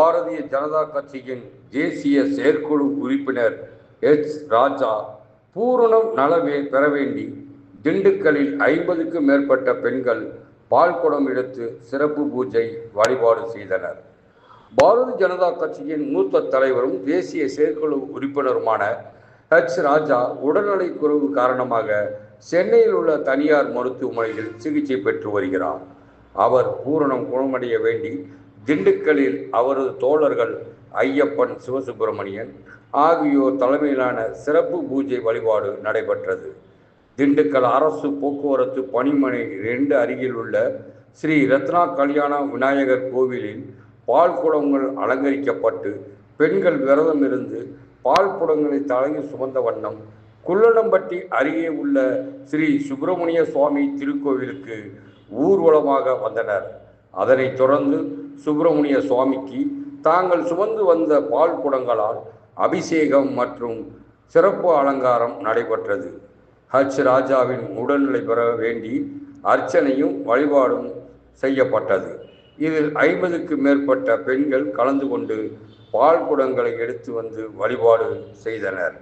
பாரதிய ஜனதா கட்சியின் தேசிய செயற்குழு உறுப்பினர் ராஜா பூரணம் நலவே பெற வேண்டி திண்டுக்கல்லில் 50க்கும் மேற்பட்ட பெண்கள் பால்குடம் எடுத்து சிறப்பு பூஜை வழிபாடு செய்தனர். பாரதிய ஜனதா கட்சியின் மூத்த தலைவரும் தேசிய செயற்குழு உறுப்பினருமான ராஜா உடல்நலை குறைவு காரணமாக சென்னையில் உள்ள தனியார் மருத்துவமனையில் சிகிச்சை பெற்று வருகிறார். அவர் பூரணம் குணமடைய வேண்டி திண்டுக்கல்லில் அவரது தோழர்கள் ஐயப்பன், சிவசுப்பிரமணியன் ஆகியோர் தலைமையிலான சிறப்பு பூஜை வழிபாடு நடைபெற்றது. திண்டுக்கல் அரசு போக்குவரத்து பணிமனை 2 அருகில் உள்ள ஸ்ரீ ரத்னா கல்யாண விநாயகர் கோவிலில் பால் குடங்கள் அலங்கரிக்கப்பட்டு பெண்கள் விரதம் இருந்து பால் குடங்களை தலையில் சுமந்த வண்ணம் குள்ளனம்பட்டி அருகே உள்ள ஸ்ரீ சுப்பிரமணிய சுவாமி திருக்கோவிலுக்கு ஊர்வலமாக வந்தனர். அதனைத் தொடர்ந்து சுப்பிரமணிய சுவாமிக்கு தாங்கள் சுமந்து வந்த பால் குடங்களால் அபிஷேகம் மற்றும் சிறப்பு அலங்காரம் நடைபெற்றது. ராஜாவின் உடல்நிலை பெற வேண்டி அர்ச்சனையும் வழிபாடும் செய்யப்பட்டது. இதில் 50க்கும் மேற்பட்ட பெண்கள் கலந்து கொண்டு பால் குடங்களை எடுத்து வந்து வழிபாடு செய்தனர்.